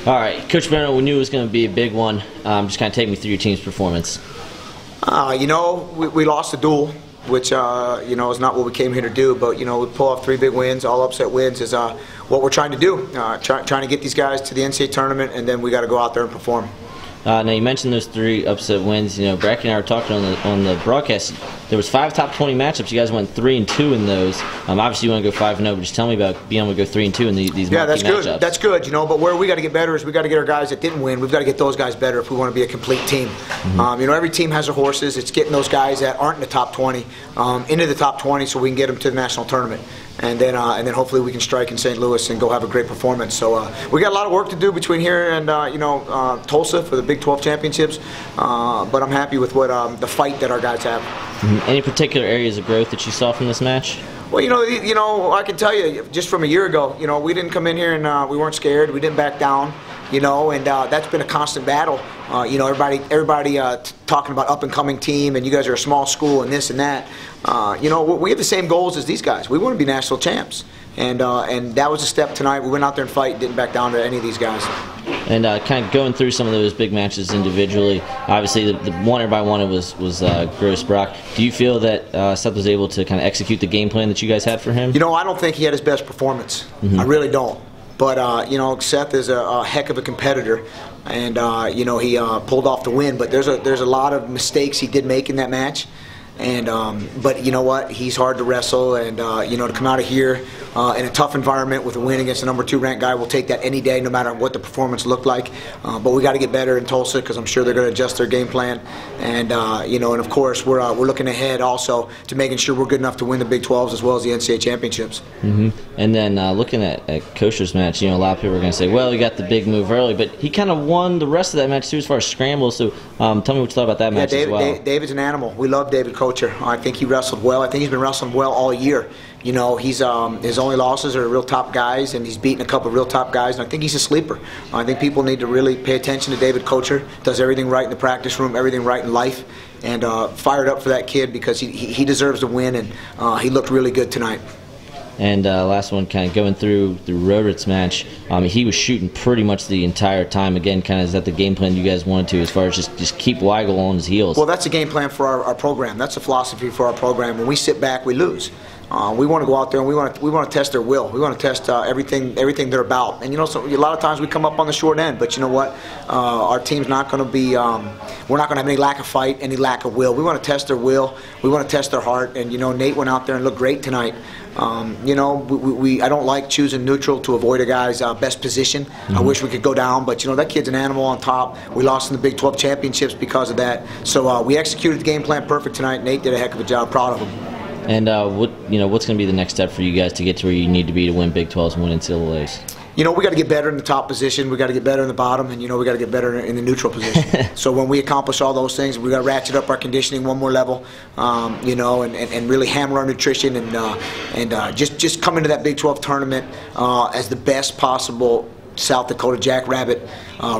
All right, Coach Bono, we knew it was going to be a big one. Just kind of take me through your team's performance. We lost the duel, which, is not what we came here to do. But, we pull off 3 big wins, all upset wins is what we're trying to do. Trying to get these guys to the NCAA tournament, and then we got to go out there and perform. Now, you mentioned those 3 upset wins. Bracky and I were talking on the broadcast. There was 5 top 20 matchups. You guys went 3-2 in those. Obviously, you want to go 5-0, but just tell me about being able to go 3-2 in these marquee matchups. That's good. But where we got to get better is we got to get our guys that didn't win. We've got to get those guys better if we want to be a complete team. Every team has their horses. It's getting those guys that aren't in the top 20 into the top 20 so we can get them to the national tournament. And then hopefully we can strike in St. Louis and go have a great performance. So we got a lot of work to do between here and Tulsa for the Big 12 championships. But I'm happy with what the fight that our guys have. Any particular areas of growth that you saw from this match? Well, I can tell you just from a year ago, we didn't come in here and we weren't scared. We didn't back down. And that's been a constant battle. Everybody talking about up-and-coming team, and you guys are a small school and this and that. We have the same goals as these guys. We want to be national champs, and that was a step tonight. We went out there and fight, didn't back down to any of these guys. And kind of going through some of those big matches individually, obviously the one everybody wanted was Gross Brock. Do you feel that Seth was able to kind of execute the game plan that you guys had for him? I don't think he had his best performance. I really don't. But, Seth is a heck of a competitor, and, he pulled off the win. But there's a lot of mistakes he did make in that match. And but you know what? He's hard to wrestle, and to come out of here in a tough environment with a win against a #2 ranked guy, we'll take that any day, no matter what the performance looked like. But we got to get better in Tulsa because I'm sure they're going to adjust their game plan. And and of course we're looking ahead also to making sure we're good enough to win the Big 12s as well as the NCAA championships. And then looking at Kosher's match, a lot of people are going to say, well, he got the big move early, but he kind of won the rest of that match too as far as scrambles. So tell me what you thought about that match as well. David's an animal. We love David Kocher. I think he wrestled well. I think he's been wrestling well all year. He's his only losses are real top guys, and he's beaten a couple of real top guys, and I think he's a sleeper. I think people need to really pay attention to David Kocher. Does everything right in the practice room, everything right in life, and fired up for that kid because he deserves to win, and he looked really good tonight. And last one, kind of going through the Roderic's match, he was shooting pretty much the entire time. Again, kind of is that the game plan you guys wanted to, as far as just keep Weigel on his heels? Well, that's a game plan for our program. That's a philosophy for our program. When we sit back, we lose. We want to go out there and we want to test their will. We want to test everything they're about. And so a lot of times we come up on the short end. But you know what? Our team's not going to be. We're not going to have any lack of fight, any lack of will. We want to test their will. We want to test their heart. And Nate went out there and looked great tonight. I don't like choosing neutral to avoid a guy's best position. I wish we could go down, but that kid's an animal on top. We lost in the Big 12 championships because of that. So we executed the game plan perfect tonight. Nate did a heck of a job. Proud of him. And what's going to be the next step for you guys to get to where you need to be to win Big 12s and win NCAAs? We got to get better in the top position. We got to get better in the bottom, and we got to get better in the neutral position. So when we accomplish all those things, we got to ratchet up our conditioning one more level, and really hammer our nutrition and just come into that Big 12 tournament as the best possible South Dakota Jackrabbit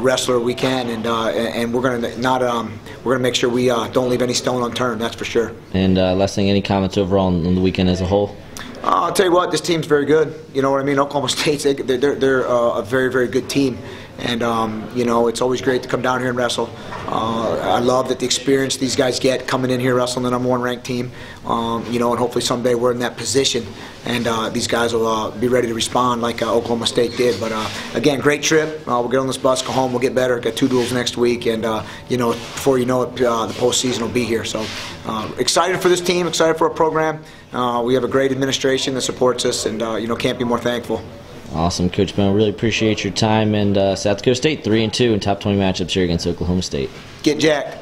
wrestler we can, and we're gonna make sure we don't leave any stone unturned. That's for sure. And last thing, any comments overall on the weekend as a whole? I'll tell you what, this team's very good. You know what I mean? Oklahoma State, they're a very, very good team. And, it's always great to come down here and wrestle. I love that the experience these guys get coming in here wrestling the #1 ranked team. And hopefully someday we're in that position. And these guys will be ready to respond like Oklahoma State did. But, again, great trip. We'll get on this bus, go home, we'll get better. Got 2 duels next week. And, before you know it, the postseason will be here. So excited for this team, excited for our program. We have a great administration that supports us and, can't be more thankful. Awesome, Coach Bono. Really appreciate your time. And South Dakota State 3-2 in top 20 matchups here against Oklahoma State. Get jacked.